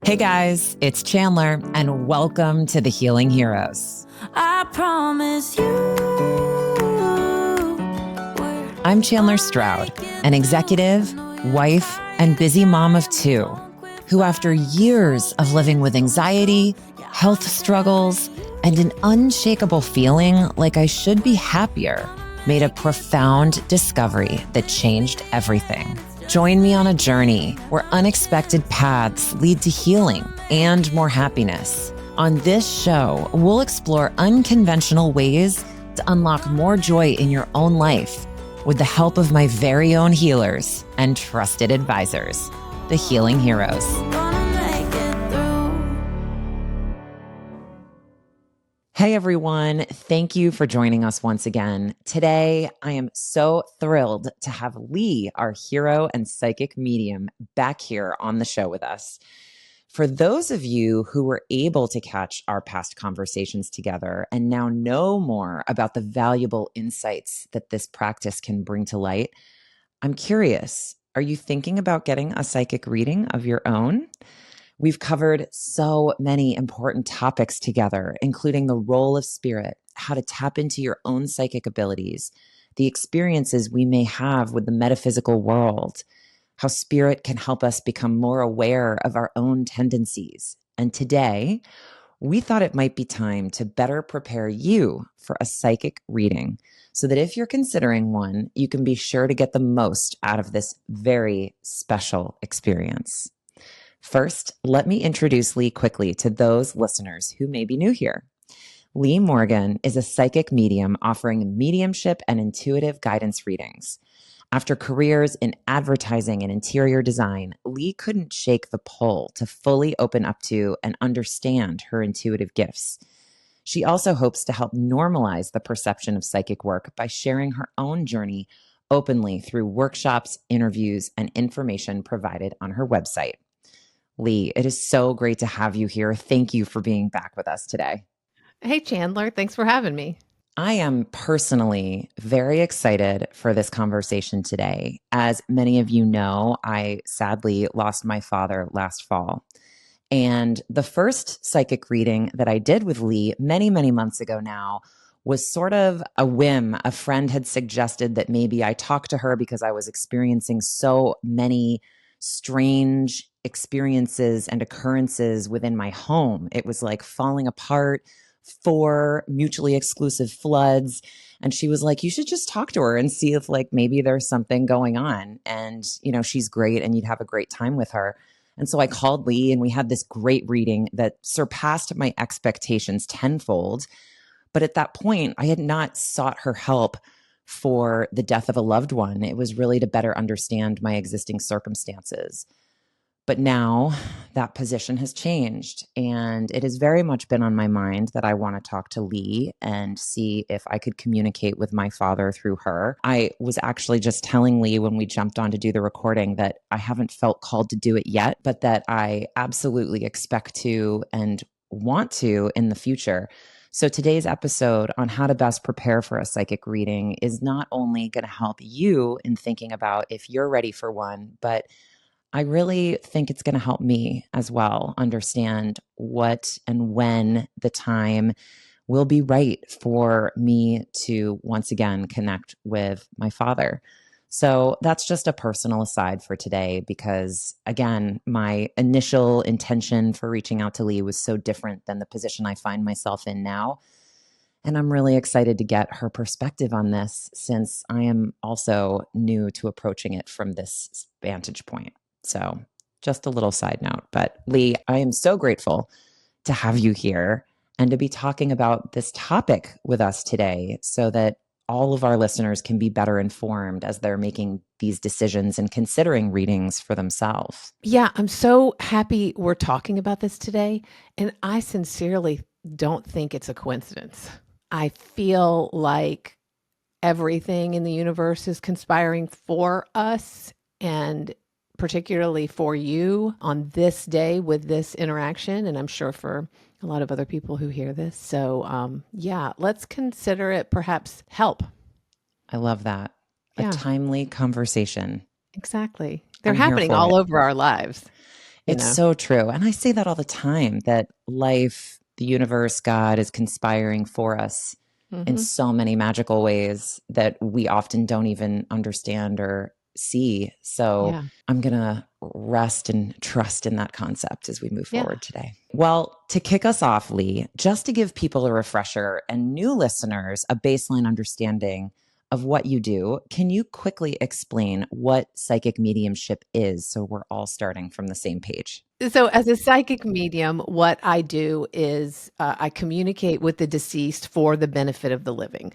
Hey guys, it's Chandler, and welcome to the Healing Heroes. I promise you. I'm Chandler Stroud, an executive, wife, and busy mom of two, who after years of living with anxiety, health struggles, and an unshakable feeling like I should be happier, made a profound discovery that changed everything. Join me on a journey where unexpected paths lead to healing and more happiness. On this show, we'll explore unconventional ways to unlock more joy in your own life with the help of my very own healers and trusted advisors, the Healing Heroes. Hey everyone, thank you for joining us once again. Today, I am so thrilled to have Lea, our hero and psychic medium, back here on the show with us. For those of you who were able to catch our past conversations together and now know more about the valuable insights that this practice can bring to light, I'm curious, are you thinking about getting a psychic reading of your own? We've covered so many important topics together, including the role of spirit, how to tap into your own psychic abilities, the experiences we may have with the metaphysical world, how spirit can help us become more aware of our own tendencies. And today, we thought it might be time to better prepare you for a psychic reading so that if you're considering one, you can be sure to get the most out of this very special experience. First, let me introduce Lea quickly to those listeners who may be new here. Lea Morgan is a psychic medium offering mediumship and intuitive guidance readings. After careers in advertising and interior design, Lea couldn't shake the pull to fully open up to and understand her intuitive gifts. She also hopes to help normalize the perception of psychic work by sharing her own journey openly through workshops, interviews, and information provided on her website. Lea, it is so great to have you here. Thank you for being back with us today. Hey, Chandler. Thanks for having me. I am personally very excited for this conversation today. As many of you know, I sadly lost my father last fall. And the first psychic reading that I did with Lea many, many months ago now was sort of a whim. A friend had suggested that maybe I talk to her because I was experiencing so many strange experiences and occurrences within my home. It was like falling apart, 4 mutually exclusive floods. And she was like, you should just talk to her and see if like maybe there's something going on. And, you know, she's great and you'd have a great time with her. And so I called Lea and we had this great reading that surpassed my expectations tenfold. But at that point, I had not sought her help for the death of a loved one. It was really to better understand my existing circumstances. But now that position has changed, and it has very much been on my mind that I want to talk to Lea and see if I could communicate with my father through her. I was actually just telling Lea when we jumped on to do the recording that I haven't felt called to do it yet, but that I absolutely expect to and want to in the future. So today's episode on how to best prepare for a psychic reading is not only going to help you in thinking about if you're ready for one, but I really think it's going to help me as well understand what and when the time will be right for me to once again connect with my father. So that's just a personal aside for today because, again, my initial intention for reaching out to Lea was so different than the position I find myself in now. And I'm really excited to get her perspective on this since I am also new to approaching it from this vantage point. So just a little side note, but Lea, I am so grateful to have you here and to be talking about this topic with us today so that all of our listeners can be better informed as they're making these decisions and considering readings for themselves. Yeah, I'm so happy we're talking about this today. And I sincerely don't think it's a coincidence. I feel like everything in the universe is conspiring for us and particularly for you on this day with this interaction. And I'm sure for a lot of other people who hear this. So yeah, let's consider it perhaps help. I love that. Yeah. A timely conversation. Exactly. They're I'm here happening for all it. over our lives. It's so true. And I say that all the time, that life, the universe, God is conspiring for us in so many magical ways that we often don't even understand or see. So I'm going to rest and trust in that concept as we move forward today. Well, to kick us off, Lee, just to give people a refresher and new listeners a baseline understanding of what you do, can you quickly explain what psychic mediumship is so we're all starting from the same page? So as a psychic medium, what I do is I communicate with the deceased for the benefit of the living.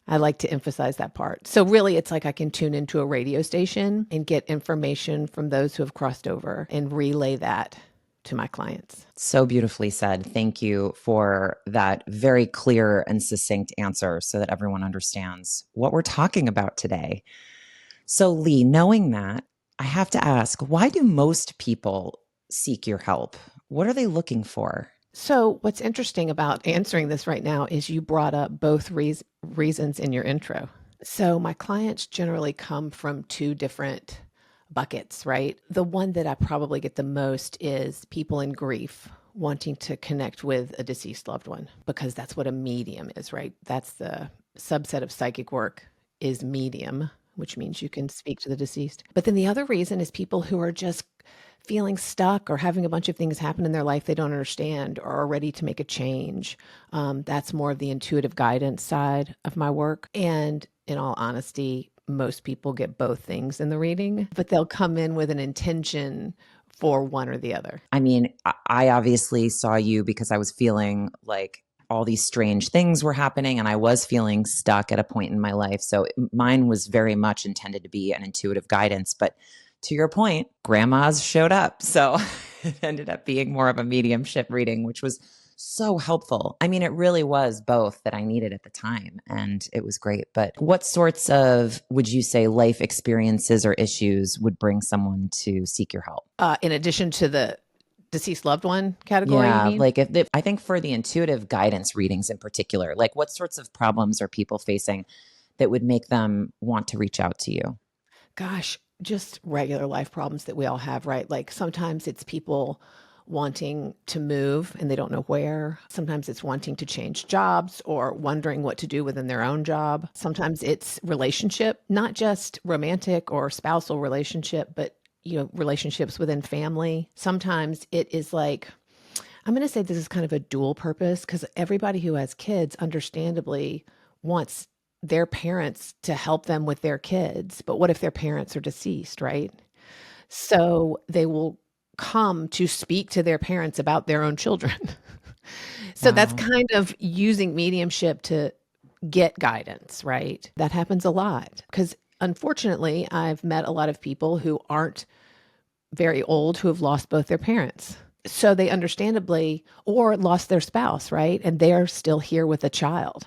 I like to emphasize that part. So really, it's like I can tune into a radio station and get information from those who have crossed over and relay that to my clients. So beautifully said. Thank you for that very clear and succinct answer so that everyone understands what we're talking about today. So Lee, knowing that, I have to ask, why do most people seek your help? What are they looking for? So what's interesting about answering this right now is you brought up both reasons in your intro. So my clients generally come from two different buckets, right? The one that I probably get the most is people in grief wanting to connect with a deceased loved one, because that's what a medium is, right? That's the subset of psychic work, is medium, which means you can speak to the deceased. But then the other reason is people who are just feeling stuck or having a bunch of things happen in their life they don't understand or are ready to make a change. That's more of the intuitive guidance side of my work. And in all honesty, most people get both things in the reading, but they'll come in with an intention for one or the other. I mean, I obviously saw you because I was feeling like all these strange things were happening and I was feeling stuck at a point in my life. So mine was very much intended to be an intuitive guidance. But to your point, grandmas showed up. So it ended up being more of a mediumship reading, which was so helpful. I mean, it really was both that I needed at the time, and it was great. But what sorts of, would you say, life experiences or issues would bring someone to seek your help? In addition to the deceased loved one category, you mean? Like if I think for the intuitive guidance readings in particular, like what sorts of problems are people facing that would make them want to reach out to you? Gosh, just regular life problems that we all have, right? Like sometimes it's people wanting to move and they don't know where. Sometimes it's wanting to change jobs or wondering what to do within their own job. Sometimes it's relationship, not just romantic or spousal relationship, but relationships within family. Sometimes it is like, I'm going to say this is kind of a dual purpose, because everybody who has kids understandably wants their parents to help them with their kids. But what if their parents are deceased, right? So they will come to speak to their parents about their own children. So that's kind of using mediumship to get guidance, right? That happens a lot because unfortunately, I've met a lot of people who aren't very old who have lost both their parents. So they understandably, or lost their spouse, right? And they're still here with a child.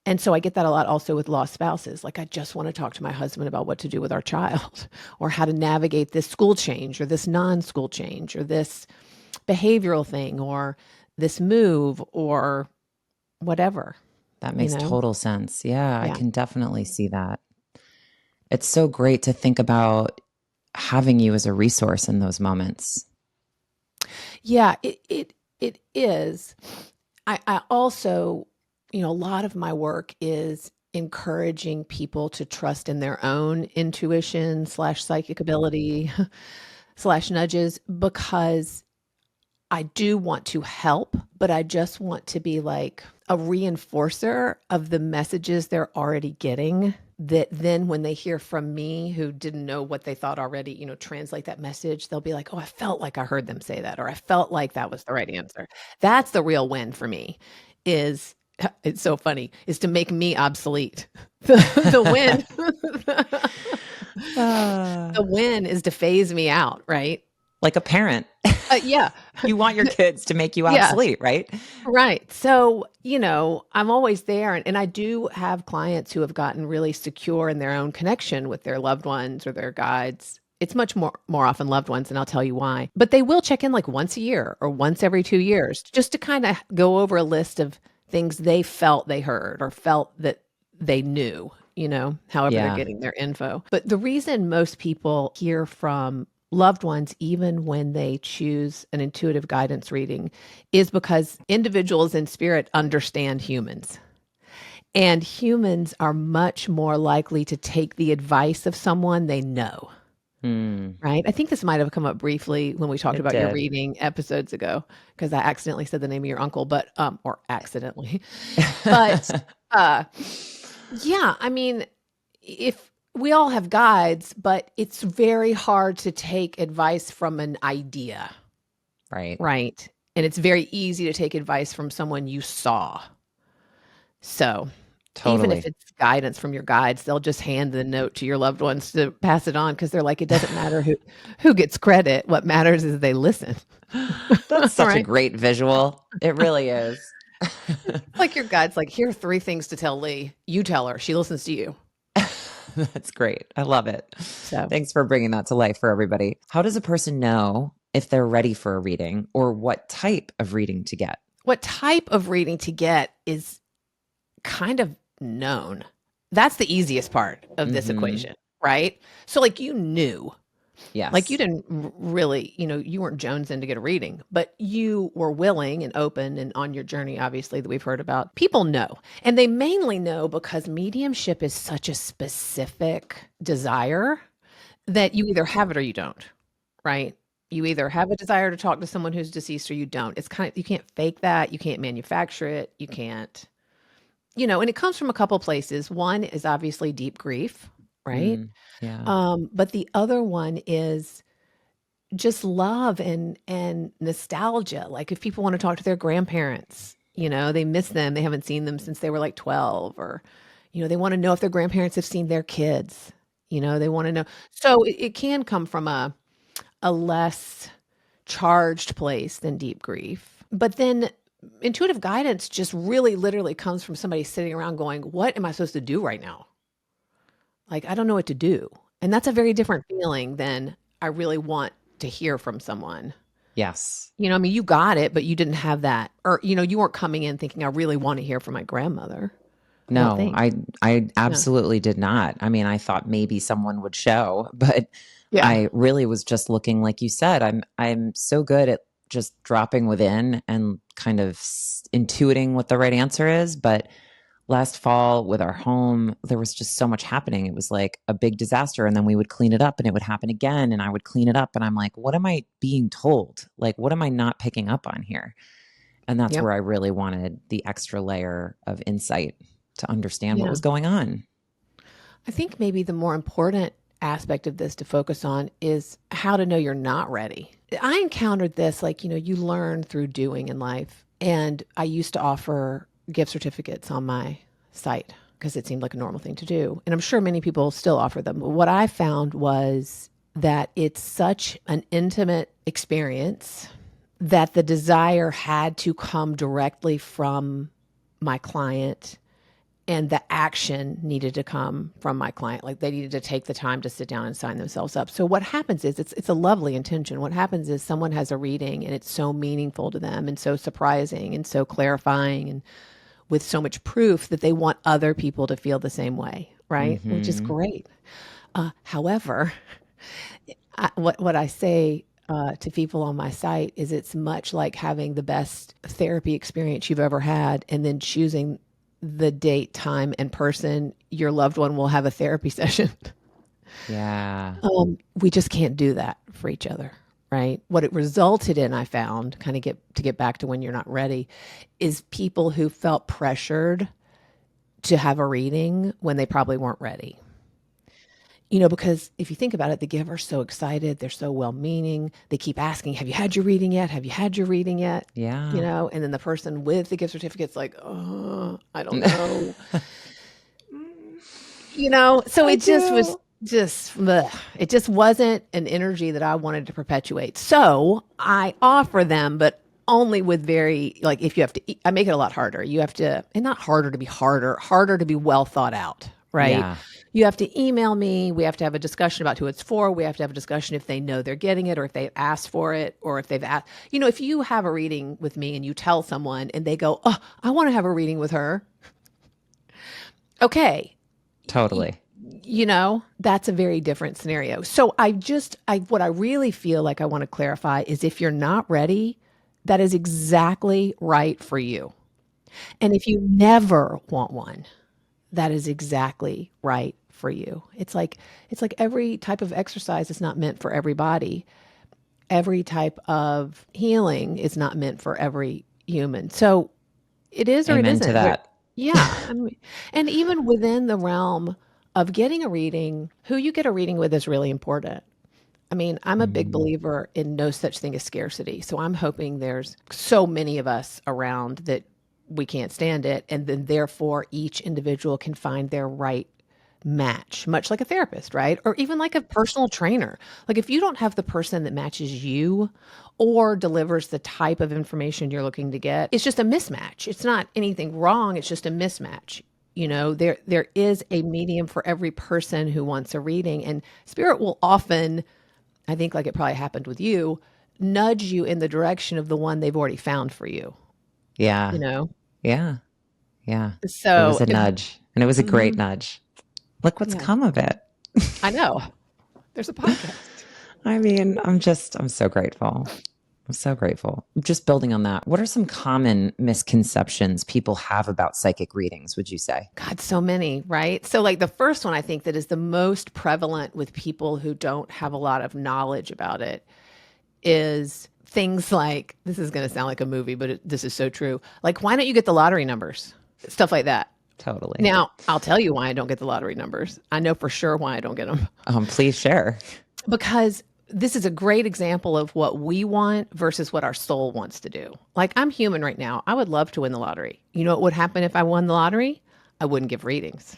And so I get that a lot also with lost spouses. Like, I just want to talk to my husband about what to do with our child, or how to navigate this school change or this non-school change or this behavioral thing or this move or whatever. That makes total sense. Yeah, I can definitely see that. It's so great to think about having you as a resource in those moments. Yeah, it is. I also, a lot of my work is encouraging people to trust in their own intuition / psychic ability / nudges, because I do want to help, but I just want to be like a reinforcer of the messages they're already getting, that then when they hear from me who didn't know what they thought already, translate that message, they'll be like, oh, I felt like I heard them say that, or I felt like that was the right answer. That's the real win for me. It's so funny, is to make me obsolete. The win, the win is to phase me out, right? Like a parent. Yeah. You want your kids to make you obsolete, right? Right. So, I'm always there. And I do have clients who have gotten really secure in their own connection with their loved ones or their guides. It's much more often loved ones, and I'll tell you why. But they will check in like once a year or once every 2 years, just to kind of go over a list of things they felt they heard or felt that they knew, however they're getting their info. But the reason most people hear from loved ones, even when they choose an intuitive guidance reading, is because individuals in spirit understand humans. And humans are much more likely to take the advice of someone they know. Hmm. Right? I think this might have come up briefly when we talked It about your did. reading episodes ago, because I accidentally said the name of your uncle, but or accidentally. But uh yeah, I mean, if we all have guides, but it's very hard to take advice from an idea, Right. right? And it's very easy to take advice from someone you saw. So even if Totally. it's guidance from your guides, they'll just hand the note to your loved ones to pass it on because they're like, it doesn't matter who gets credit. What matters is they listen. That's such a Right? great visual. It really is. Like your guide's like, here are 3 things to tell Lee. You tell her. She listens to you. That's great. I love it. So Thanks for bringing that to life for everybody. How does a person know if they're ready for a reading or what type of reading to get? what type of reading to get is kind of known. That's the easiest part of this Mm-hmm. equation, right? So like you knew. Like you Yes. didn't really, you weren't jonesing to get a reading, but you were willing and open and on your journey, obviously, that we've heard about. People know. And they mainly know because mediumship is such a specific desire that you either have it or you don't, right? You either have a desire to talk to someone who's deceased or you don't. It's kind of, you can't fake that. You can't manufacture it. You can't, and it comes from a couple places. One is obviously deep grief, right? Mm, yeah. But the other one is just love and nostalgia. Like if people want to talk to their grandparents, they miss them, they haven't seen them since they were like 12, or they want to know if their grandparents have seen their kids. They want to know. So it can come from a less charged place than deep grief. But then intuitive guidance just really literally comes from somebody sitting around going, what am I supposed to do right now? Like, I don't know what to do. And that's a very different feeling than I really want to hear from someone. Yes. I mean, you got it, but you didn't have that. Or, you weren't coming in thinking, I really want to hear from my grandmother. I don't No, think. I Yeah. absolutely did not. I mean, I thought maybe someone would show, but Yeah. I really was just looking like you said. I'm so good at just dropping within and kind of intuiting what the right answer is, but last fall with our home, there was just so much happening. It was like a big disaster and then we would clean it up and it would happen again and I would clean it up and I'm like, what am I being told? Like what am I not picking up on here? And that's Yep. where I really wanted the extra layer of insight to understand what Yeah. was going on. I think maybe the more important aspect of this to focus on is how to know you're not ready. I encountered this like, you learn through doing in life. And I used to offer gift certificates on my site because it seemed like a normal thing to do. And I'm sure many people still offer them. But what I found was that it's such an intimate experience that the desire had to come directly from my client and the action needed to come from my client. Like they needed to take the time to sit down and sign themselves up. So what happens is it's a lovely intention. What happens is someone has a reading and it's so meaningful to them and so surprising and so clarifying and with so much proof that they want other people to feel the same way, right? Which is Mm-hmm. great. However, what I say to people on my site is it's much like having the best therapy experience you've ever had and then choosing the date, time, and person your loved one will have a therapy session. Yeah. We just can't do that for each other, right? What it resulted in, I found, kind of get back to when you're not ready, is people who felt pressured to have a reading when they probably weren't ready. Because if you think about it, the giver's so excited, they're so well-meaning. They keep asking, "Have you had your reading yet? Have you had your reading yet?" Yeah. And then the person with the gift certificate's like, "Oh, I don't know." So I it just was do. it just wasn't an energy that I wanted to perpetuate. So I offer them, but only with very, like, if you have to, I make it a lot harder. You have to, and not harder to be harder to be well thought out, right? Yeah. You have to email me. We have to have a discussion about who it's for. We have to have a discussion if they know they're getting it or if they asked for it or if they've asked, if you have a reading with me and you tell someone and they go, "Oh, I want to have a reading with her." Okay, Totally. That's a very different scenario. So what I really feel like I want to clarify is if you're not ready, that is exactly right for you. And if you never want one, that is exactly right for you. It's like every type of exercise is not meant for everybody. Every type of healing is not meant for every human. So it is or it Amen to isn't. that. Yeah. I mean, and even within the realm of getting a reading, who you get a reading with is really important. I mean, I'm a big Mm. believer in no such thing as scarcity. So I'm hoping there's so many of us around that we can't stand it. And then therefore each individual can find their right match, much like a therapist, right? Or even like a personal trainer. Like if you don't have the person that matches you or delivers the type of information you're looking to get, it's just a mismatch. It's not anything wrong, it's just a mismatch. There is a medium for every person who wants a reading, and spirit will often, I think like it probably happened with you, nudge you in the direction of the one they've already found for you, Yeah. you know? Yeah. Yeah. It was So a if nudge, and it was a great mhm, nudge. Look what's yeah, come of it. I know. There's a podcast. I mean, I'm so grateful. I'm so grateful. Just building on that, what are some common misconceptions people have about psychic readings, would you say? God, so many, right? So, like the first one I think that is the most prevalent with people who don't have a lot of knowledge about it is things like this is going to sound like a movie, but this is so true. Like, why don't you get the lottery numbers? Stuff like that. Totally. Now, I'll tell you why I don't get the lottery numbers. I know for sure why I don't get them. Please share. Because this is a great example of what we want versus what our soul wants to do. Like, I'm human right now. I would love to win the lottery. You know what would happen if I won the lottery? I wouldn't give readings.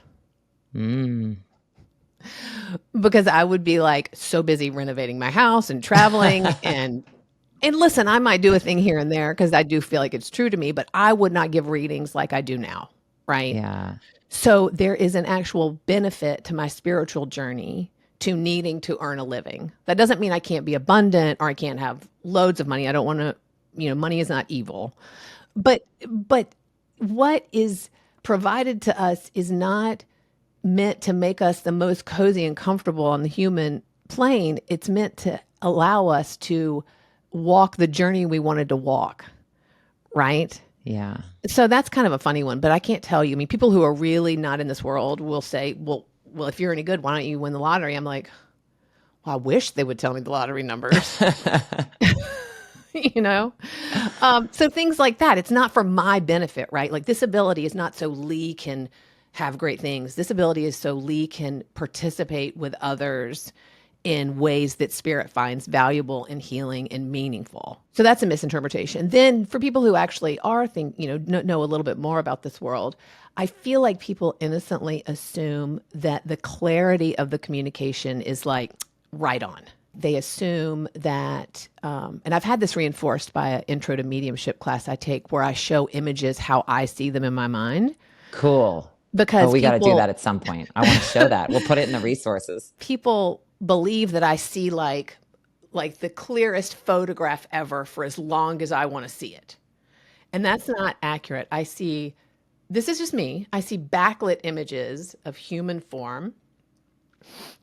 Mm. Because I would be like so busy renovating my house and traveling and listen, I might do a thing here and there because I do feel like it's true to me, but I would not give readings like I do now, right? Yeah. So there is an actual benefit to my spiritual journey to needing to earn a living. That doesn't mean I can't be abundant or I can't have loads of money. I don't want to, money is not evil. But what is provided to us is not meant to make us the most cozy and comfortable on the human plane. It's meant to allow us to walk the journey we wanted to walk, right? Yeah. So that's kind of a funny one, but I can't tell you. I mean, people who are really not in this world will say, well, if you're any good, why don't you win the lottery? I'm like, well, I wish they would tell me the lottery numbers, you know? So things like that. It's not for my benefit, right? Like this ability is not so Lee can have great things. This ability is so Lee can participate with others in ways that spirit finds valuable and healing and meaningful. So that's a misinterpretation. Then for people who actually are know a little bit more about this world, I feel like people innocently assume that the clarity of the communication is like right on. They assume that, and I've had this reinforced by an intro to mediumship class I take where I show images how I see them in my mind. Cool. Oh, Because we got to do that at some point. I want to show that. We'll put it in the resources. people believe that I see like the clearest photograph ever for as long as I want to see it. And that's not accurate. This is just me. I see backlit images of human form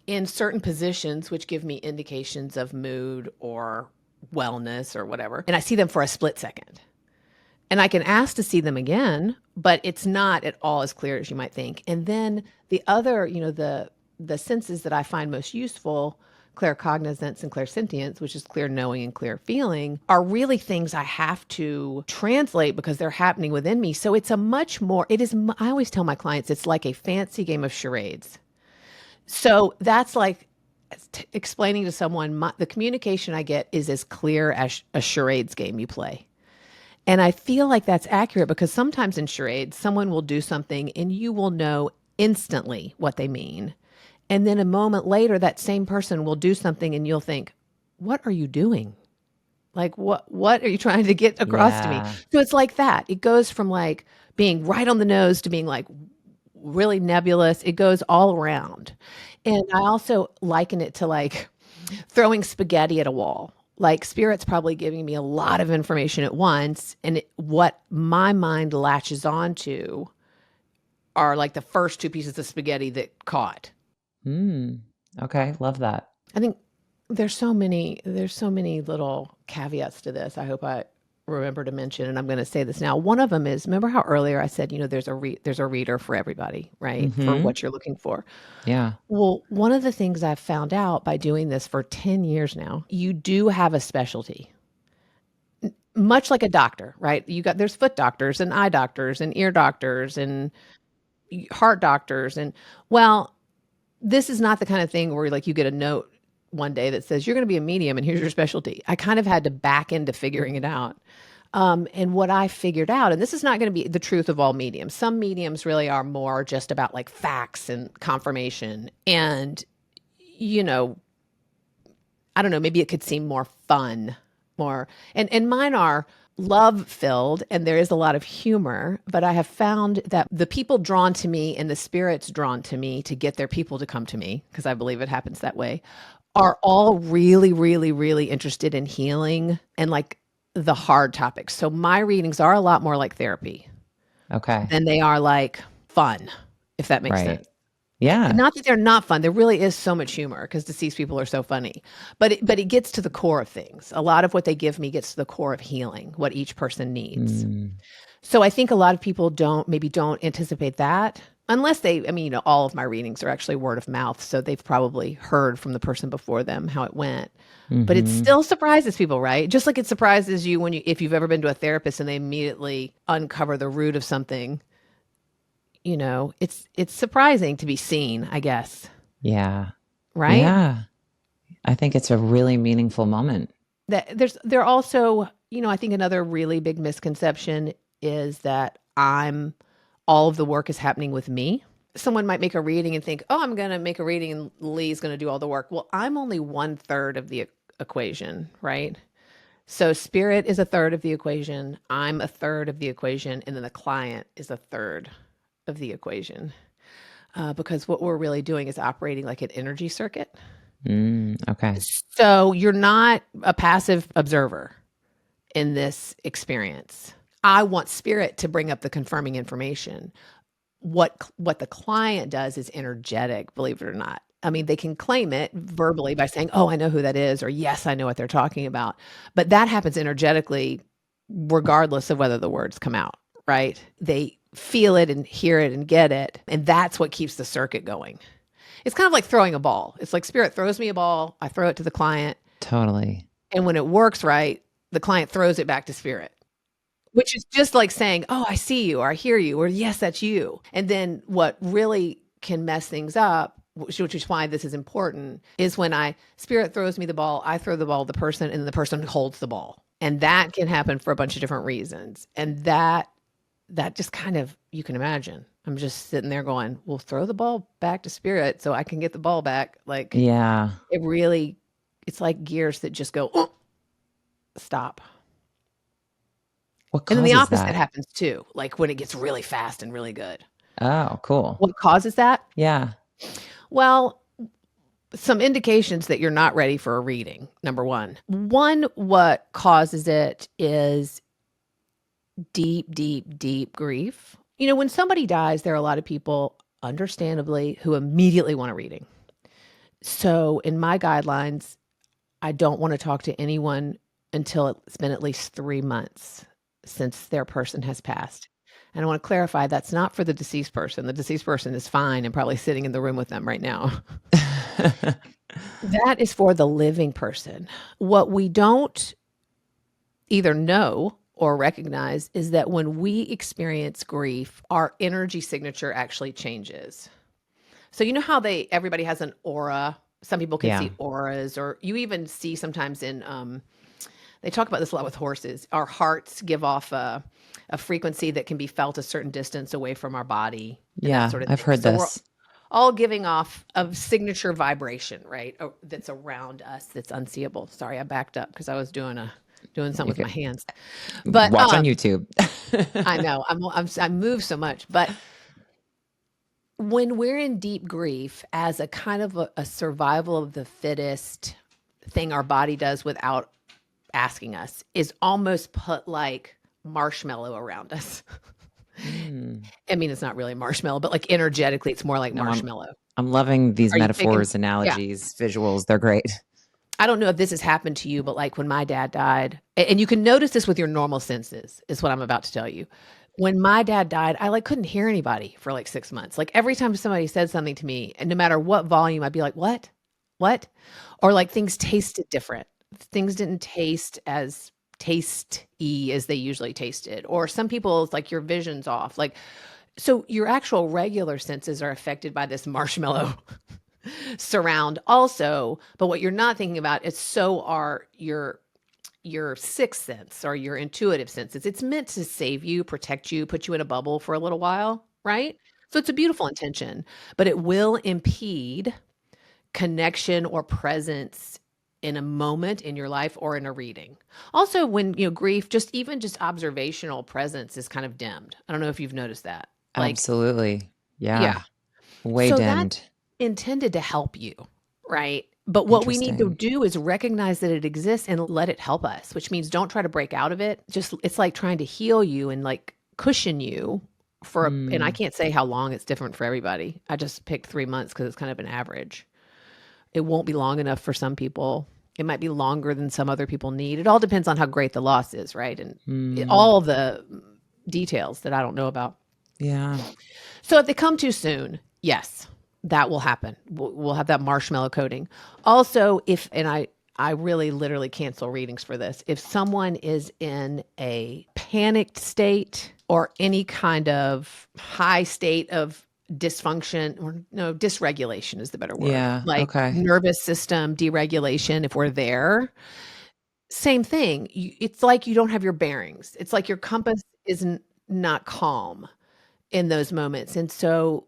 in certain positions, which give me indications of mood or wellness or whatever. And I see them for a split second. And I can ask to see them again, but it's not at all as clear as you might think. And then the other, the senses that I find most useful, claircognizance and clairsentience, which is clear knowing and clear feeling, are really things I have to translate because they're happening within me. So it's I always tell my clients, it's like a fancy game of charades. So that's like explaining to someone, the communication I get is as clear as a charades game you play. And I feel like that's accurate because sometimes in charades, someone will do something and you will know instantly what they mean. And then a moment later, that same person will do something and you'll think, what are you doing? Like, what are you trying to get across to me? Yeah. So it's like that. It goes from like being right on the nose to being like really nebulous. It goes all around. And I also liken it to like throwing spaghetti at a wall. Like spirit's probably giving me a lot of information at once. And what my mind latches onto are like the first two pieces of spaghetti that caught. Okay. Love that. I think there's so many little caveats to this. I hope I remember to mention, and I'm going to say this now. One of them is, remember how earlier I said, there's a reader for everybody, right? For Mm-hmm. what you're looking for. Yeah. Well, one of the things I've found out by doing this for 10 years now, you do have a specialty. Much like a doctor, right? There's foot doctors and eye doctors and ear doctors and heart doctors, and well, this is not the kind of thing where like you get a note one day that says you're going to be a medium and here's your specialty. I kind of had to back into figuring it out. And what I figured out, and this is not going to be the truth of all mediums. Some mediums really are more just about like facts and confirmation. And, you know, I don't know, maybe it could seem more fun, and mine are love filled and there is a lot of humor, but I have found that the people drawn to me and the spirits drawn to me to get their people to come to me, because I believe it happens that way, are all really, really, really interested in healing and like the hard topics. So my readings are a lot more like therapy Okay. than they are like fun, if that makes Right. sense. Yeah. Not that they're not fun. There really is so much humor because deceased people are so funny. But it gets to the core of things. A lot of what they give me gets to the core of healing, what each person needs. Mm, So I think a lot of people don't anticipate that unless all of my readings are actually word of mouth. So they've probably heard from the person before them how it went. But it mm-hmm. still surprises people, right? Just like it surprises you if you've ever been to a therapist and they immediately uncover the root of something. It's surprising to be seen, I guess, Yeah. right? Yeah. I think it's a really meaningful moment. There also, I think another really big misconception is that all of the work is happening with me. Someone might make a reading and think, oh, I'm going to make a reading and Lee's going to do all the work. Well, I'm only 1/3 of the equation, right? So spirit is 1/3 of the equation. I'm 1/3 of the equation. And then the client is 1/3 of the equation. Because what we're really doing is operating like an energy circuit. Okay. So you're not a passive observer in this experience. I want spirit to bring up the confirming information. What the client does is energetic, believe it or not. I mean, they can claim it verbally by saying, "Oh, I know who that is," or "Yes, I know what they're talking about." But that happens energetically regardless of whether the words come out, right? They feel it and hear it and get it, and that's what keeps the circuit going. It's kind of like throwing a ball. It's like spirit throws me a ball, I throw it to the client, Totally. and when it works right, the client throws it back to spirit, which is just like saying, "Oh, I see you," or "I hear you," or "Yes, that's you." And then what really can mess things up, which is why this is important, is when spirit throws me the ball, I throw the ball to the person, and the person holds the ball. And that can happen for a bunch of different reasons. And that just kind of, you can imagine. I'm just sitting there going, "Well, throw the ball back to spirit so I can get the ball back." Like Yeah. it's like gears that just go, "Oh, stop." What And then the causes opposite that? happens too, like when it gets really fast and really good. Oh, cool. What causes that? Yeah. Well, some indications that you're not ready for a reading. Number one. What causes it is deep, deep, deep grief. When somebody dies, there are a lot of people, understandably, who immediately want a reading. So in my guidelines, I don't want to talk to anyone until it's been at least 3 months since their person has passed. And I want to clarify that's not for the deceased person. The deceased person is fine and probably sitting in the room with them right now. That is for the living person. What we don't either know or recognize is that when we experience grief, our energy signature actually changes. So you know how everybody has an aura. Some people can Yeah. see auras, or you even see sometimes they talk about this a lot with horses. Our hearts give off a frequency that can be felt a certain distance away from our body and that Yeah. sort of I've thing. heard So we're this. all giving off a signature vibration, right? That's around us, that's unseeable. Sorry, I backed up because I was doing something You with could my hands. But watch on YouTube. I know I move so much, but when we're in deep grief as a kind of a survival of the fittest thing our body does without asking us is almost put like marshmallow around us. Mm. I mean, it's not really marshmallow, but like energetically, it's more like No, marshmallow. I'm loving these Are you picking? metaphors, Yeah. analogies, visuals. They're great. I don't know if this has happened to you, but like when my dad died, and you can notice this with your normal senses, is what I'm about to tell you. When my dad died, I like couldn't hear anybody for like 6 months. Like every time somebody said something to me, and no matter what volume, I'd be like, "What? What?" Or like things tasted different. Things didn't taste as tasty as they usually tasted. Or some people, it's like your vision's off. Like so, your actual regular senses are affected by this marshmallow surround also, but what you're not thinking about is so are your sixth sense or your intuitive senses. It's meant to save you, protect you, put you in a bubble for a little while, right? So it's a beautiful intention, but it will impede connection or presence in a moment in your life or in a reading. Also, when grief, just observational presence is kind of dimmed. I don't know if you've noticed that. Like, Absolutely. Yeah. yeah. Way So that's dimmed. intended to help you, right? But what we need to Interesting. do is recognize that it exists and let it help us, which means don't try to break out of it. Just it's like trying to heal you and like cushion you and I Mm. can't say how long, it's different for everybody. I just picked 3 months because it's kind of an average. It won't be long enough for some people. It might be longer than some other people need. It all depends on how great the loss is, right? And Mm. all the details that I don't know about. Yeah. So if they come too soon, yes, that will happen. We'll have that marshmallow coating. Also, I really literally cancel readings for this. If someone is in a panicked state or any kind of high state of dysfunction or no, dysregulation is the better word. Yeah. Like Okay. nervous system deregulation, if we're there, same thing. It's like you don't have your bearings. It's like your compass isn't not calm in those moments. And so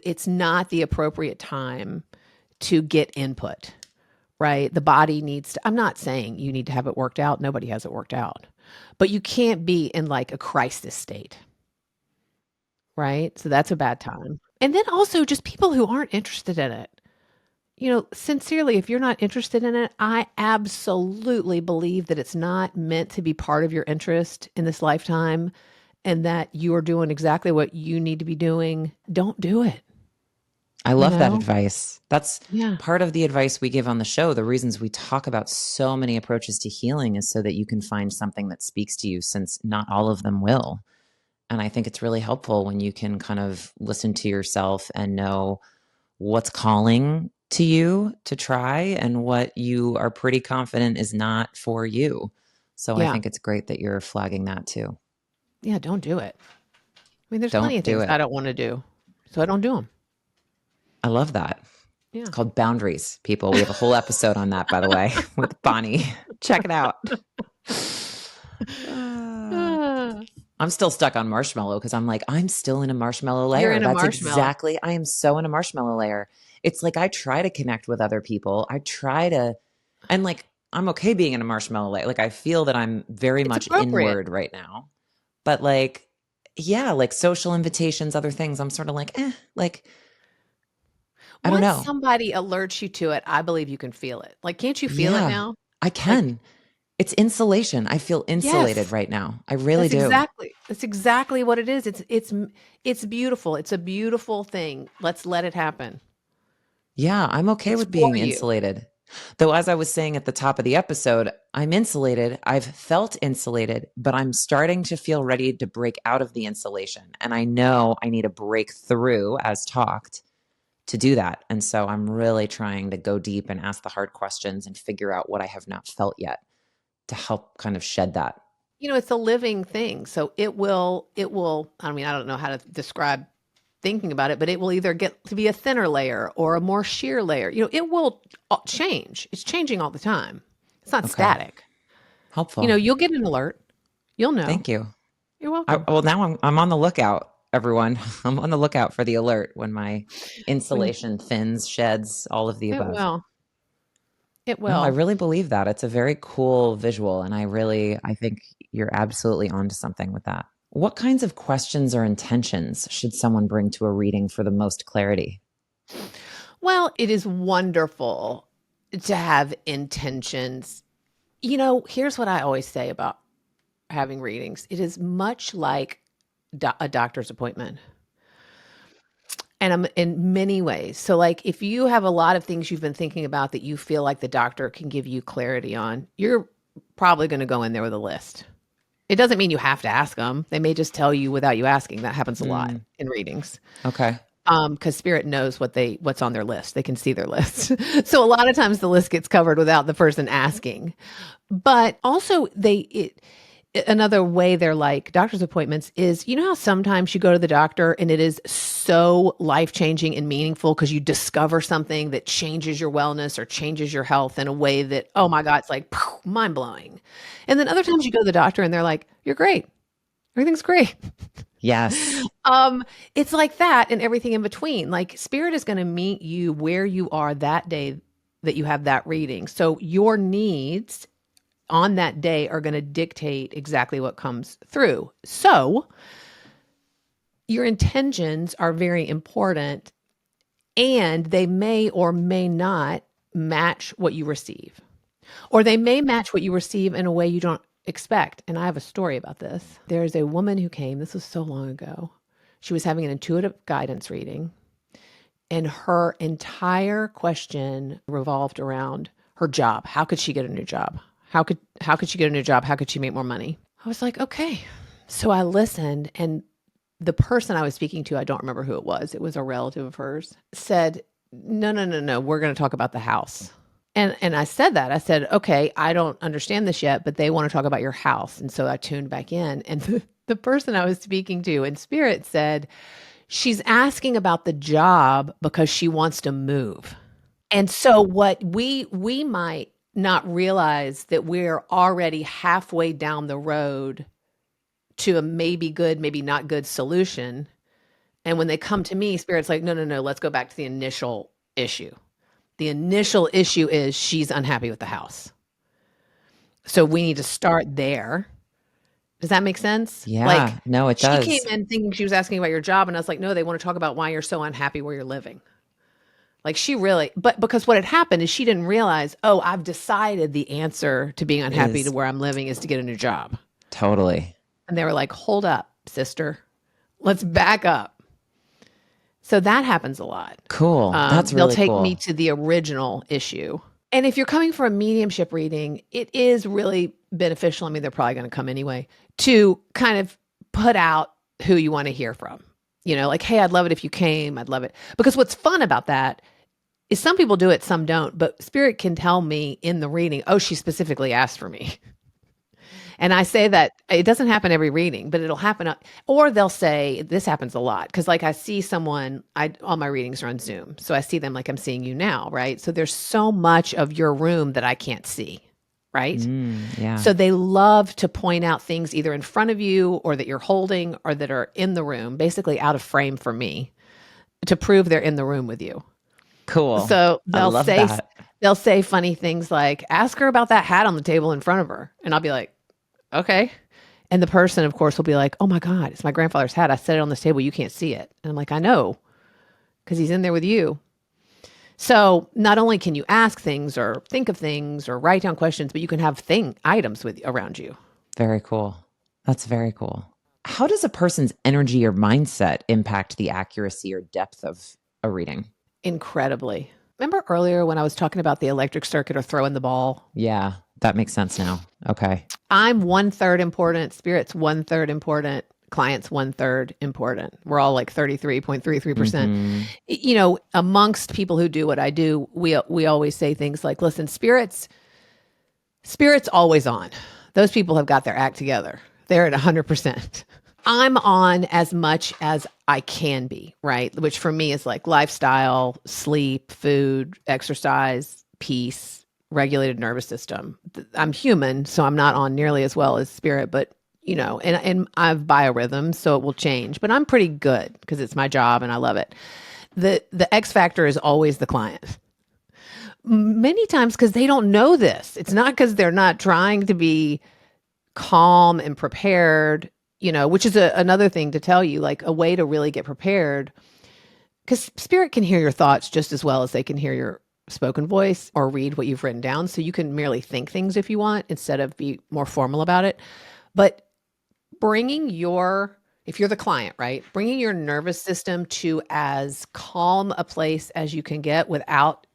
it's not the appropriate time to get input, right? The body needs to, I'm not saying you need to have it worked out. Nobody has it worked out. But you can't be in like a crisis state, right? So that's a bad time. And then also just people who aren't interested in it. Sincerely, if you're not interested in it, I absolutely believe that it's not meant to be part of your interest in this lifetime and that you are doing exactly what you need to be doing. Don't do it, I you love that know? advice. That's Yeah. part of the advice we give on the show. The reasons we talk about so many approaches to healing is so that you can find something that speaks to you, since not all of them will. And I think it's really helpful when you can kind of listen to yourself and know what's calling to you to try and what you are pretty confident is not for you. So I Yeah. think it's great that you're flagging that too. Yeah, don't do it. I mean, there's plenty Don't of do things I it. don't wanna do, so I don't do them. I love that. It's Yeah. called boundaries, people. We have a whole episode on that, by the way, with Bonnie. Check it out. Uh, Ah, I'm still stuck on marshmallow because I'm like, I'm still in a marshmallow you're layer. in a That's marshmallow. exactly, I am so in a marshmallow layer. It's like I try to connect with other people. I try to, and like, I'm okay being in a marshmallow layer. Like, I feel that I'm very It's much appropriate. inward right now. But like, yeah, like social invitations, other things, I'm sort of like, like, I don't Once know. somebody alerts you to it, I believe you can feel it. Like, can't you feel it Yeah, now? I Like, can. It's insulation. I feel insulated yes. right now. I really do. That's exactly what it is. It's beautiful. It's a beautiful thing. Let's let it happen. Yeah, I'm okay It's with for being you. insulated. Though, as I was saying at the top of the episode, I'm insulated. I've felt insulated, but I'm starting to feel ready to break out of the insulation. And I know I need a breakthrough, as talked, to do that. And so I'm really trying to go deep and ask the hard questions and figure out what I have not felt yet to help kind of shed that. It's a living thing. So it will, I mean, I don't know how to describe thinking about it, but it will either get to be a thinner layer or a more sheer layer. It will change. It's changing all the time. It's not Okay. static. Helpful. You'll get an alert. You'll know. Thank you. You're welcome. Well, now I'm on the lookout, everyone. I'm on the lookout for the alert when my When insulation thins, sheds, all of the it above. will. It No, I will. really believe that. It's a very cool visual, and I think you're absolutely onto something with that. What kinds of questions or intentions should someone bring to a reading for the most clarity? Well, it is wonderful to have intentions. Here's what I always say about having readings. It is much like a doctor's appointment. And I'm in many ways. So like if you have a lot of things you've been thinking about that you feel like the doctor can give you clarity on, you're probably going to go in there with a list. It doesn't mean you have to ask them. They may just tell you without you asking. That happens a lot in readings. Okay. Because spirit knows what's on their list. They can see their list. So a lot of times the list gets covered without the person asking. But also another way they're like doctor's appointments is, you know how sometimes you go to the doctor and it is so life-changing and meaningful because you discover something that changes your wellness or changes your health in a way that, oh my God, it's like mind-blowing. And then other times you go to the doctor and they're like, you're great. Everything's great. Yes. It's like that and everything in between. Like spirit is going to meet you where you are that day that you have that reading. So your needs on that day are going to dictate exactly what comes through. So your intentions are very important and they may or may not match what you receive. Or they may match what you receive in a way you don't expect. And I have a story about this. There's a woman who came, this was so long ago. She was having an intuitive guidance reading, and her entire question revolved around her job. How could she get a new job? How could she get a new job? How could she make more money? I was like, okay. So I listened, and the person I was speaking to, I don't remember who it was a relative of hers, said, no, we're going to talk about the house. And I said that. I said, okay, I don't understand this yet, but they want to talk about your house. And so I tuned back in, and the person I was speaking to in spirit said, she's asking about the job because she wants to move. And so what we might not realize that we're already halfway down the road to a maybe good, maybe not good solution. And when they come to me, spirit's like, no, let's go back to the initial issue. The initial issue is she's unhappy with the house. So we need to start there. Does that make sense? Yeah. Like, no, it does. She came in thinking she was asking about your job, and I was like, no, they want to talk about why you're so unhappy where you're living. Like she really, but because what had happened is she didn't realize, oh, I've decided the answer to being unhappy to where I'm living is to get a new job. Totally. And they were like, hold up, sister. Let's back up. So that happens a lot. Cool. That's really cool. They'll take cool. me to the original issue. And if you're coming for a mediumship reading, it is really beneficial. I mean, they're probably going to come anyway, to kind of put out who you want to hear from. You know, like, hey, I'd love it if you came. I'd love it. Because what's fun about that is some people do it, some don't. But spirit can tell me in the reading, oh, she specifically asked for me. And I say that it doesn't happen every reading, but it'll happen. Or they'll say, this happens a lot. Because like I see someone, all my readings are on Zoom. So I see them like I'm seeing you now, right? So there's so much of your room that I can't see, right? Yeah. So they love to point out things either in front of you or that you're holding or that are in the room, basically out of frame for me, to prove they're in the room with you. Cool. So they'll say funny things like, ask her about that hat on the table in front of her. And I'll be like, okay. And the person, of course, will be like, oh my God, it's my grandfather's hat. I set it on this table. You can't see it. And I'm like, I know, because he's in there with you. So not only can you ask things or think of things or write down questions, but you can have items around you. Very cool. That's very cool. How does a person's energy or mindset impact the accuracy or depth of a reading? Incredibly. Remember earlier when I was talking about the electric circuit or throwing the ball? Yeah, that makes sense now. Okay. I'm 1/3 important. Spirit's 1/3 important. Clients 1/3 important. We're all like 33.33%. You know, amongst people who do what I do, we always say things like, listen, spirit's always on. Those people have got their act together. They're at 100%. I'm on as much as I can be, right? Which for me is like lifestyle, sleep, food, exercise, peace, regulated nervous system. I'm human, so I'm not on nearly as well as spirit, but you know, and I have biorhythms, so it will change, but I'm pretty good because it's my job and I love it. The X factor is always the client. Many times because they don't know this. It's not because they're not trying to be calm and prepared, you know, which is another thing to tell you, like a way to really get prepared, because spirit can hear your thoughts just as well as they can hear your spoken voice or read what you've written down. So you can merely think things if you want instead of be more formal about it. But bringing if you're the client, right? Bringing your nervous system to as calm a place as you can get without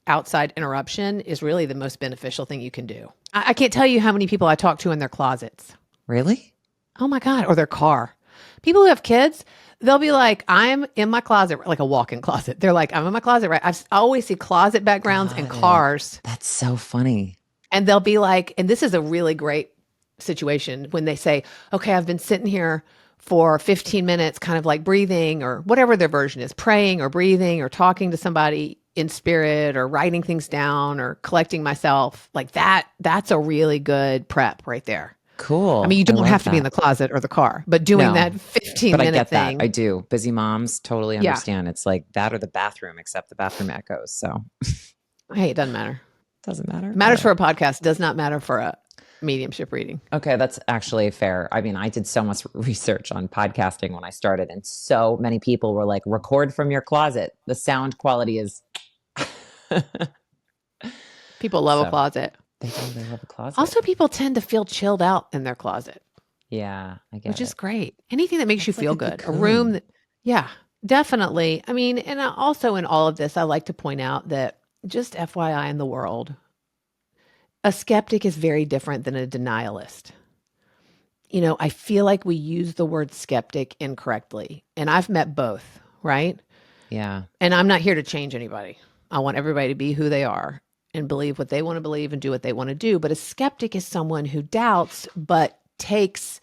outside interruption is really the most beneficial thing you can do. I can't tell you how many people I talk to in their closets. Really? Oh my God. Or their car. People who have kids, they'll be like, I'm in my closet, like a walk-in closet. They're like, I'm in my closet, right? I always see closet backgrounds and Got it. cars. That's so funny. And they'll be like, and this is a really great situation when they say, okay, I've been sitting here for 15 minutes, kind of like breathing or whatever their version is, praying or breathing or talking to somebody in spirit or writing things down or collecting myself. Like that's a really good prep right there. Cool. I mean, you I don't love have to be in that. the closet or the car, but doing No, that 15 but I minute get that. thing. I do. Busy moms totally Yeah. understand. It's like that or the bathroom, except the bathroom echoes. So Hey, it doesn't matter. doesn't matter. It matters for a podcast. Does not matter for a mediumship reading. Okay, that's actually fair. I mean, I did so much research on podcasting when I started, and so many people were like, record from your closet. The sound quality is. People love a So, closet. they love a closet. Also, people tend to feel chilled out in their closet, Yeah, I get which is it. great. Anything that makes you It's like feel a good. A cocoon. room that, yeah, definitely. I mean, and also in all of this, I like to point out that just FYI in the world, a skeptic is very different than a denialist. You know, I feel like we use the word skeptic incorrectly, and I've met both, right? Yeah, And I'm not here to change anybody. I want everybody to be who they are and believe what they want to believe and do what they want to do. But a skeptic is someone who doubts but takes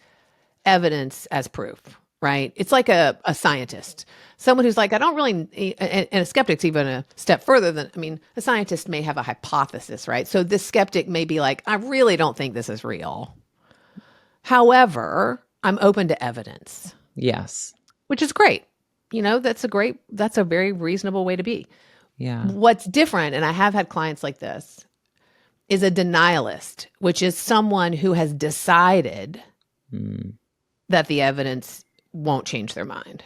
evidence as proof, right? It's like a scientist, someone who's like, I don't really, and a skeptic's even a step further than, I mean, a scientist may have a hypothesis, right? So this skeptic may be like, I really don't think this is real. However, I'm open to evidence, yes, which is great. You know, that's a very reasonable way to be. yeah, What's different, and I have had clients like this, is a denialist, which is someone who has decided that the evidence won't change their mind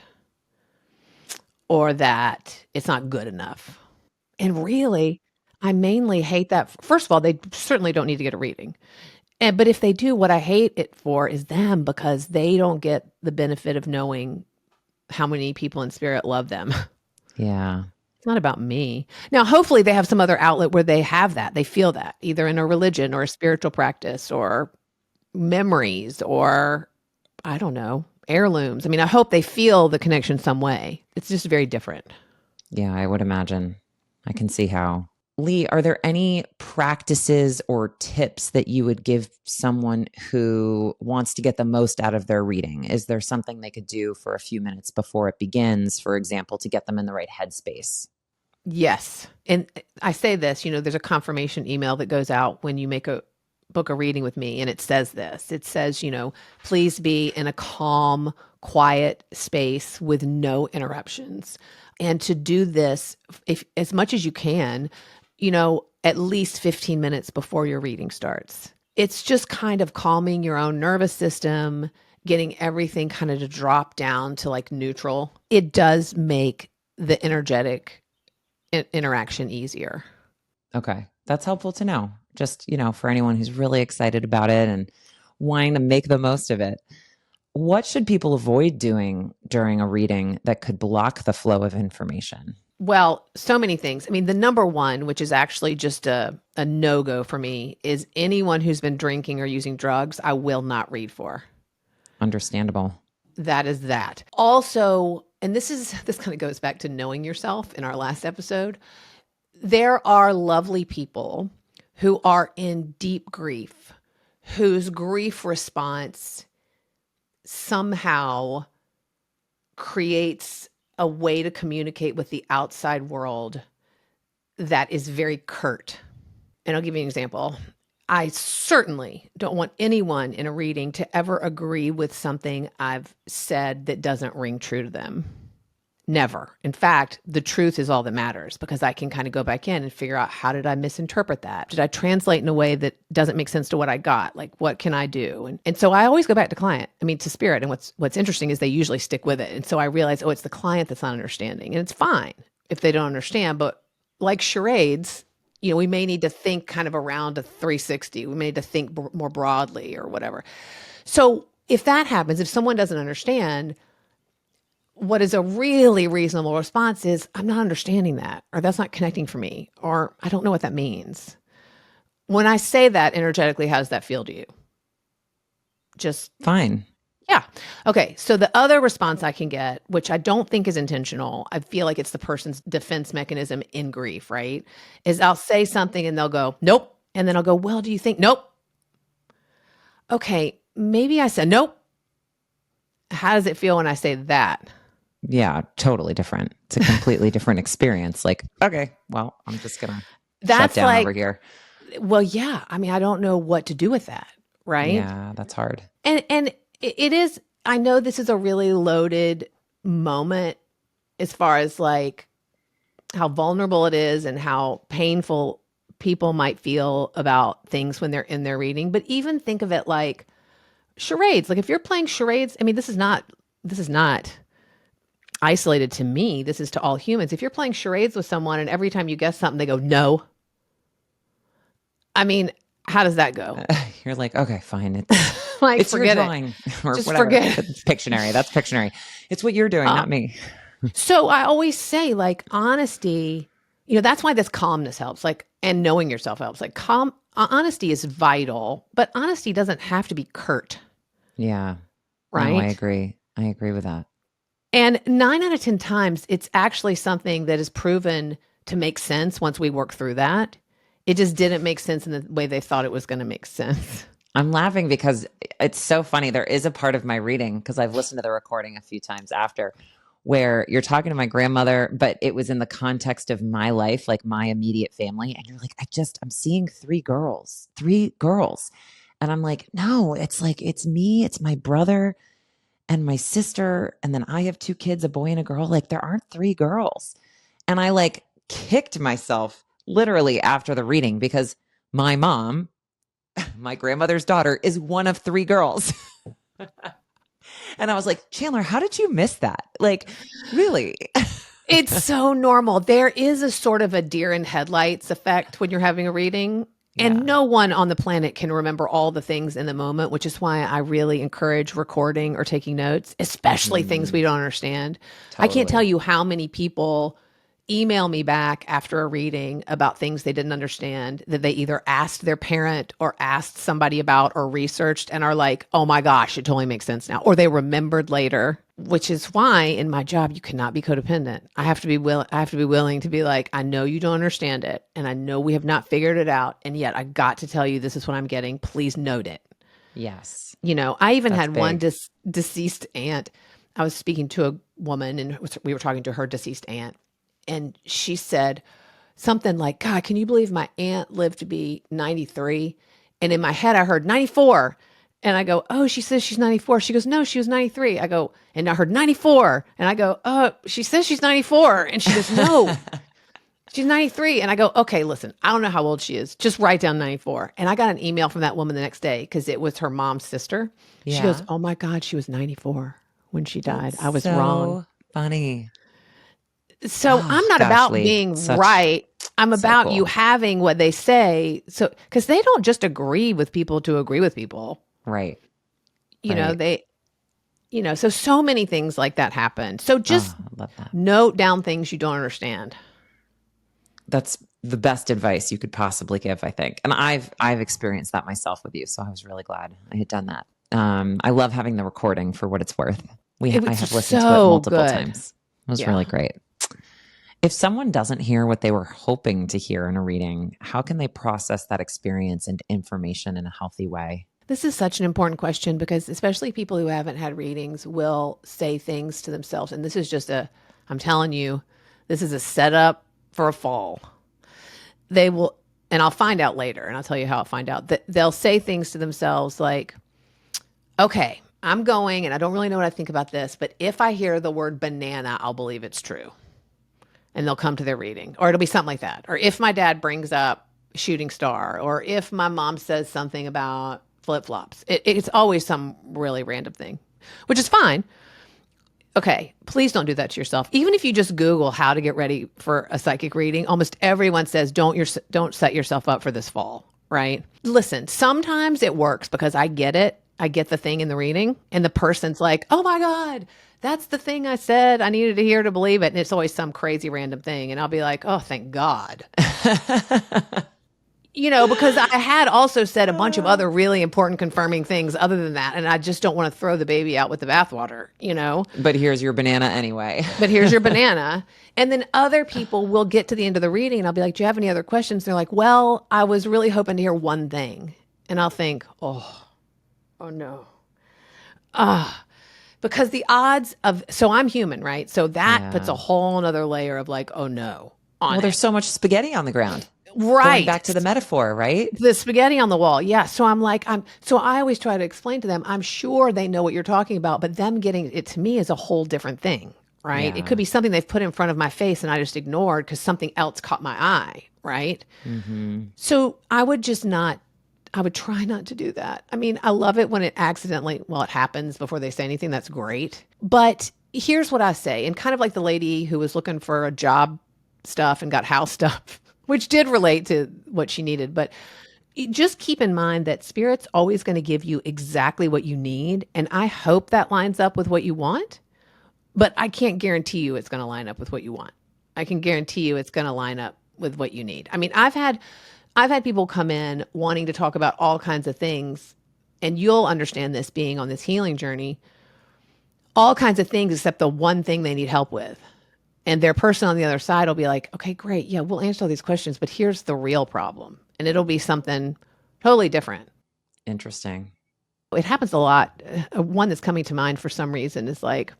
or that it's not good enough. And really, I mainly hate that. First of all, they certainly don't need to get a reading. But if they do, what I hate it for is them because they don't get the benefit of knowing how many people in spirit love them. yeah, It's not about me. Now, hopefully they have some other outlet where they have that. They feel that either in a religion or a spiritual practice or memories or I don't know, heirlooms. I mean, I hope they feel the connection some way. It's just very different. yeah. I would imagine. I can see how. Lee, are there any practices or tips that you would give someone who wants to get the most out of their reading? Is there something they could do for a few minutes before it begins, for example, to get them in the right headspace? Yes. And I say this, you know, there's a confirmation email that goes out when you book a reading with me and it says this. It says, you know, please be in a calm, quiet space with no interruptions. And to do this if as much as you can, you know, at least 15 minutes before your reading starts. It's just kind of calming your own nervous system, getting everything kind of to drop down to like neutral. It does make the energetic interaction easier. Okay. That's helpful to know. Just, for anyone who's really excited about it and wanting to make the most of it. What should people avoid doing during a reading that could block the flow of information? Well, so many things. I mean, the number one, which is actually just a no-go for me, is anyone who's been drinking or using drugs, I will not read for. Understandable. That is that. Also, and this kind of goes back to knowing yourself in our last episode. There are lovely people who are in deep grief, whose grief response somehow creates a way to communicate with the outside world that is very curt. And I'll give you an example. I certainly don't want anyone in a reading to ever agree with something I've said that doesn't ring true to them. Never. In fact, the truth is all that matters because I can kind of go back in and figure out how did I misinterpret that? Did I translate in a way that doesn't make sense to what I got? Like, what can I do? And so I always go back to spirit. And what's interesting is they usually stick with it. And so I realize, it's the client that's not understanding. And it's fine if they don't understand. But like charades, we may need to think kind of around a 360. We may need to think more broadly or whatever. So if that happens, if someone doesn't understand, what is a really reasonable response is, I'm not understanding that, or that's not connecting for me, or I don't know what that means. When I say that energetically, how does that feel to you? Just Fine. yeah. Okay. So the other response I can get, which I don't think is intentional, I feel like it's the person's defense mechanism in grief, right? Is I'll say something and they'll go, nope. And then I'll go, well, do you think, nope. Okay. Maybe I said, nope. How does it feel when I say that? Yeah, totally different. It's a completely different experience. Like, okay, well, I'm just going to shut down over here. Well, yeah. I mean, I don't know what to do with that, right? Yeah, that's hard. And it is, I know this is a really loaded moment as far as like how vulnerable it is and how painful people might feel about things when they're in their reading. But even think of it like charades. Like if you're playing charades, I mean, this is not isolated to me. This is to all humans. If you're playing charades with someone and every time you guess something, they go, no. I mean, how does that go? You're like, okay, fine. It's like, it's your forget drawing it. or Just whatever. forget it. It's Pictionary. That's Pictionary. It's what you're doing, not me. So I always say like honesty, that's why this calmness helps, like, and knowing yourself helps. Like honesty is vital, but honesty doesn't have to be curt. Yeah. Right. No, I agree. I agree with that. And 9 out of 10 times, it's actually something that is proven to make sense once we work through that. It just didn't make sense in the way they thought it was going to make sense. I'm laughing because it's so funny. There is a part of my reading, because I've listened to the recording a few times after, where you're talking to my grandmother, but it was in the context of my life, like my immediate family. And you're like, I'm seeing three girls. And I'm like, no, it's like, it's me, it's my brother and my sister. And then I have 2 kids, a boy and a girl. Like there aren't 3 girls. And I like kicked myself literally after the reading, because my mom, my grandmother's daughter, is one of 3 girls. And I was like, Chandler, how did you miss that? Like, really? It's so normal. There is a sort of a deer in headlights effect when you're having a reading. Yeah. And no one on the planet can remember all the things in the moment, which is why I really encourage recording or taking notes, especially things we don't understand. Totally. I can't tell you how many people email me back after a reading about things they didn't understand, that they either asked their parent or asked somebody about or researched and are like, oh my gosh, it totally makes sense now. Or they remembered later, which is why in my job, you cannot be codependent. I have to be willing to be like, I know you don't understand it. And I know we have not figured it out. And yet I got to tell you, this is what I'm getting. Please note it. Yes. I even That's had big. one deceased aunt. I was speaking to a woman and we were talking to her deceased aunt. And she said something like, God, can you believe my aunt lived to be 93? And in my head, I heard 94. And I go, oh, she says she's 94. She goes, no, she was 93. I go, and I heard 94. And I go, oh, she says she's 94. And she goes, no, she's 93. And I go, okay, listen, I don't know how old she is. Just write down 94. And I got an email from that woman the next day because it was her mom's sister. Yeah. She goes, oh my God, she was 94 when she died. That's I was so wrong. Funny. So I'm not about being right. I'm about you having what they say. So, because they don't just agree with people to agree with people. Right. So many things like that happen. So just note down things you don't understand. That's the best advice you could possibly give, I think. And I've experienced that myself with you. So I was really glad I had done that. I love having the recording for what it's worth. I have listened to it multiple times. It was really great. If someone doesn't hear what they were hoping to hear in a reading, how can they process that experience and information in a healthy way? This is such an important question because especially people who haven't had readings will say things to themselves. And this is I'm telling you, this is a setup for a fall. They will, and I'll find out later, and I'll tell you how I'll find out, that they'll say things to themselves like, okay, I'm going, and I don't really know what I think about this, but if I hear the word banana, I'll believe it's true. And they'll come to their reading, or it'll be something like that. Or if my dad brings up shooting star, or if my mom says something about flip-flops, it's always some really random thing, which is fine. Okay, please don't do that to yourself. Even if you just Google how to get ready for a psychic reading, almost everyone says, don't set yourself up for this fall, right? Listen, sometimes it works because I get it. I get the thing in the reading and the person's like, oh my God, that's the thing I said I needed to hear to believe it. And it's always some crazy random thing. And I'll be like, oh, thank God. Because I had also said a bunch of other really important confirming things other than that. And I just don't want to throw the baby out with the bathwater. But here's your banana anyway. But here's your banana. And then other people will get to the end of the reading and I'll be like, do you have any other questions? And they're like, well, I was really hoping to hear one thing. And I'll think, oh no. Because the odds of, so I'm human, right? So that puts a whole nother layer of like, oh no. Well, there's so much spaghetti on the ground. Right. Going back to the metaphor, right? The spaghetti on the wall. Yeah. So so I always try to explain to them, I'm sure they know what you're talking about, but them getting it to me is a whole different thing, right? Yeah. It could be something they've put in front of my face and I just ignored because something else caught my eye, right? Mm-hmm. So I would try not to do that. I mean, I love it when it it happens before they say anything. That's great. But here's what I say. And kind of like the lady who was looking for a job stuff and got house stuff, which did relate to what she needed. But just keep in mind that Spirit's always going to give you exactly what you need. And I hope that lines up with what you want. But I can't guarantee you it's going to line up with what you want. I can guarantee you it's going to line up with what you need. I mean, I've had people come in wanting to talk about all kinds of things, and you'll understand this being on this healing journey, all kinds of things except the one thing they need help with. And their person on the other side will be like, okay, great. Yeah, we'll answer all these questions, but here's the real problem. And it'll be something totally different. Interesting. It happens a lot. One that's coming to mind for some reason is like,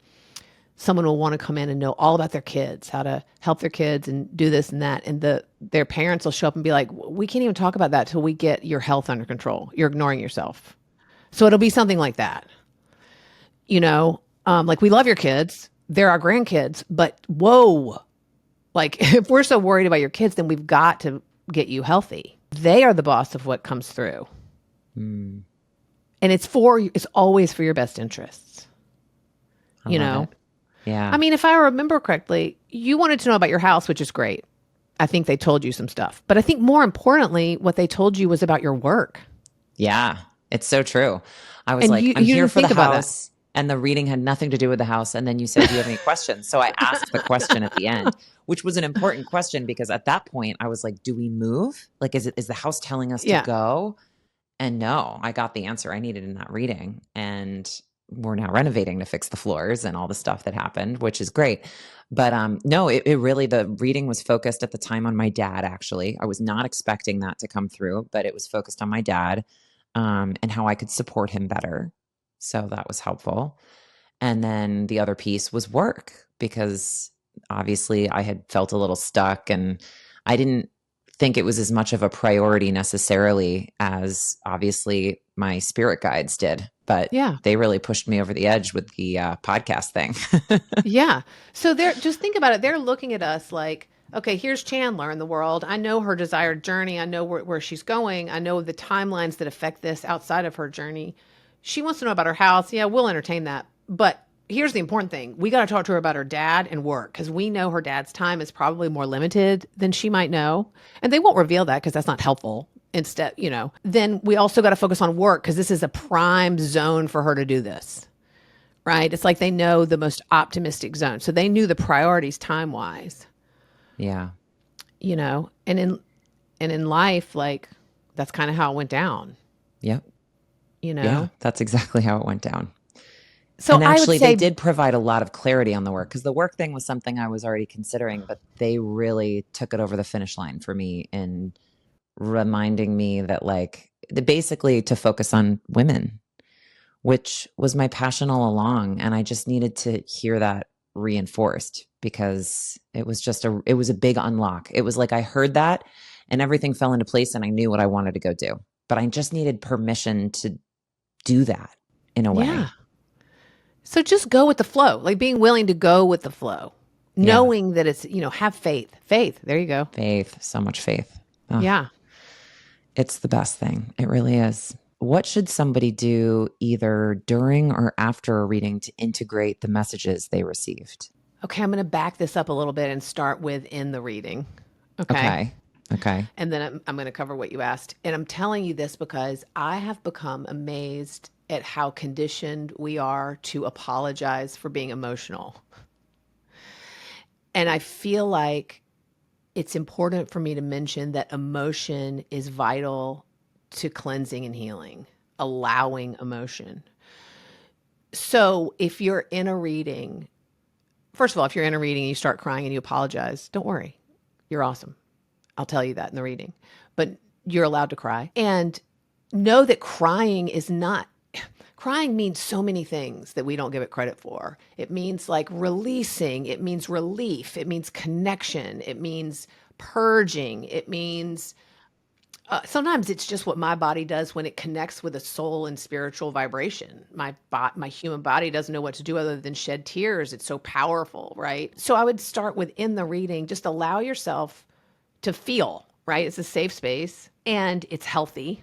someone will want to come in and know all about their kids, how to help their kids and do this and that. And their parents will show up and be like, we can't even talk about that till we get your health under control. You're ignoring yourself. So it'll be something like that. Like we love your kids. They're our grandkids, but whoa, like if we're so worried about your kids, then we've got to get you healthy. They are the boss of what comes through. And it's always for your best interests. I love it. Yeah. I mean, if I remember correctly, you wanted to know about your house, which is great. I think they told you some stuff. But I think more importantly, what they told you was about your work. Yeah, it's so true. I was I'm here for the house. And the reading had nothing to do with the house. And then you said, do you have any questions? So I asked the question at the end, which was an important question because at that point I was like, do we move? Like, is the house telling us to go? And no, I got the answer I needed in that reading. And we're now renovating to fix the floors and all the stuff that happened, which is great. But no, it really, the reading was focused at the time on my dad, actually. I was not expecting that to come through, but it was focused on my dad and how I could support him better. So that was helpful. And then the other piece was work, because obviously I had felt a little stuck and I didn't think it was as much of a priority necessarily as obviously my spirit guides did. But they really pushed me over the edge with the podcast thing. Yeah. So just think about it. They're looking at us like, okay, here's Chandler in the world. I know her desired journey. I know where she's going. I know the timelines that affect this outside of her journey. She wants to know about her house. Yeah, we'll entertain that. But here's the important thing. We got to talk to her about her dad and work, because we know her dad's time is probably more limited than she might know. And they won't reveal that because that's not helpful. Instead, then we also got to focus on work, because this is a prime zone for her to do this, right? It's like they know the most optimistic zone. So they knew the priorities time-wise. Yeah. And in life, like, that's kind of how it went down. Yep. Yeah, that's exactly how it went down. So and actually, I would say, they did provide a lot of clarity on the work, because the work thing was something I was already considering, but they really took it over the finish line for me in reminding me that, like, basically to focus on women, which was my passion all along. And I just needed to hear that reinforced, because it was a big unlock. It was like I heard that and everything fell into place and I knew what I wanted to go do. But I just needed permission to do that in a way. Yeah. So just go with the flow, like being willing to go with the flow, knowing that it's, have faith. Faith. There you go. Faith. So much faith. Oh, yeah. It's the best thing. It really is. What should somebody do either during or after a reading to integrate the messages they received? Okay. I'm going to back this up a little bit and start with in the reading. Okay. And then I'm going to cover what you asked. And I'm telling you this because I have become amazed at how conditioned we are to apologize for being emotional. And I feel like it's important for me to mention that emotion is vital to cleansing and healing, allowing emotion. So if you're in a reading, first of all, if you're in a reading and you start crying and you apologize, don't worry. You're awesome. I'll tell you that in the reading. But you're allowed to cry. And know that crying means so many things that we don't give it credit for. It means like releasing, it means relief, it means connection, it means purging, it means sometimes it's just what my body does when it connects with a soul and spiritual vibration. My human body doesn't know what to do other than shed tears. It's so powerful, right? So I would start within the reading, just allow yourself to feel, right? It's a safe space and it's healthy.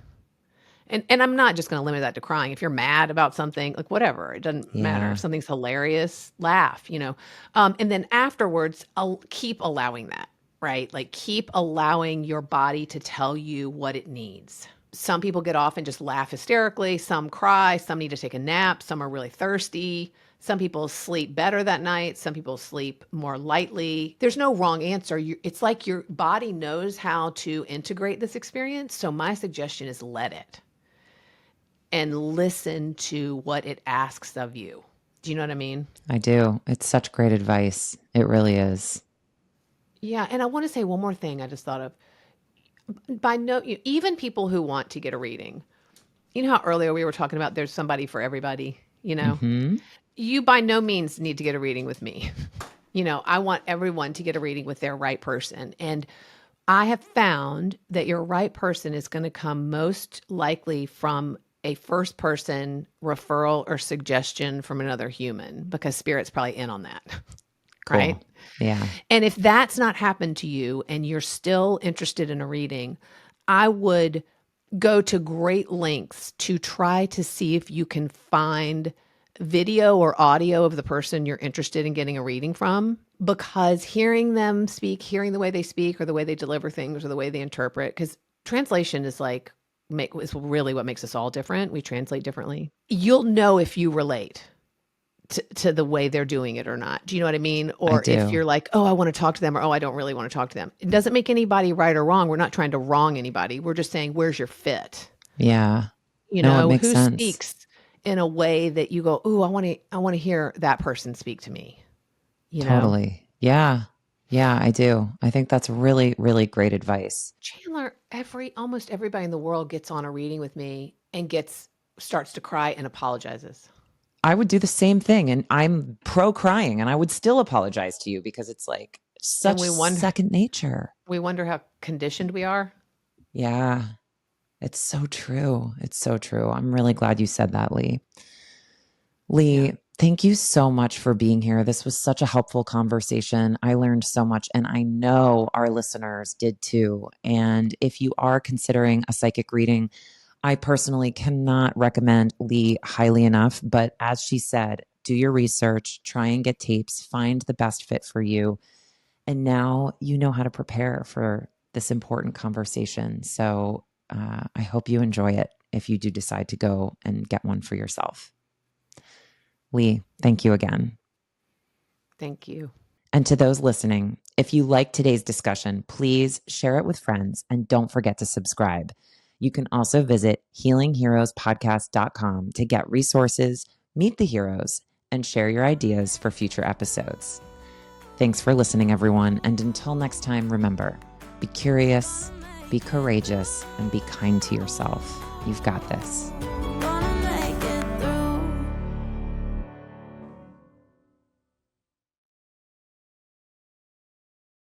And I'm not just going to limit that to crying. If you're mad about something, like whatever, it doesn't matter. If something's hilarious, laugh, and then afterwards, I'll keep allowing that, right? Like keep allowing your body to tell you what it needs. Some people get off and just laugh hysterically. Some cry. Some need to take a nap. Some are really thirsty. Some people sleep better that night. Some people sleep more lightly. There's no wrong answer. It's like your body knows how to integrate this experience. So my suggestion is let it and listen to what it asks of you. Do you know what I mean? I do. It's such great advice. It really is. Yeah. And I want to say one more thing I just thought of. Even people who want to get a reading, you know how earlier we were talking about there's somebody for everybody, Mm-hmm. You by no means need to get a reading with me. I want everyone to get a reading with their right person. And I have found that your right person is going to come most likely from a first person referral or suggestion from another human, because spirit's probably in on that. Cool. Right? Yeah. And if that's not happened to you and you're still interested in a reading, I would go to great lengths to try to see if you can find video or audio of the person you're interested in getting a reading from, because hearing them speak, hearing the way they speak or the way they deliver things or the way they interpret, because translation is is really what makes us all different. We translate differently. You'll know if you relate to the way they're doing it or not. Do you know what I mean? Or if you're like, oh, I want to talk to them, or oh, I don't really want to talk to them. It doesn't make anybody right or wrong. We're not trying to wrong anybody. We're just saying, where's your fit? Yeah. It makes who sense. speaks in a way that you go, ooh, I want to hear that person speak to me. Totally. Yeah. Yeah, I do. I think that's really, really great advice. Chandler, almost everybody in the world gets on a reading with me and starts to cry and apologizes. I would do the same thing, and I'm pro crying, and I would still apologize to you because it's like such second nature. We wonder how conditioned we are. Yeah, it's so true. It's so true. I'm really glad you said that, Lee. Lee, thank you so much for being here. This was such a helpful conversation. I learned so much, and I know our listeners did too. And if you are considering a psychic reading, I personally cannot recommend Lee highly enough, but as she said, do your research, try and get tapes, find the best fit for you. And now you know how to prepare for this important conversation. So I hope you enjoy it if you do decide to go and get one for yourself. Lee, thank you again. Thank you. And to those listening, if you like today's discussion, please share it with friends and don't forget to subscribe. You can also visit healingheroespodcast.com to get resources, meet the heroes, and share your ideas for future episodes. Thanks for listening, everyone. And until next time, remember, be curious, be courageous, and be kind to yourself. You've got this.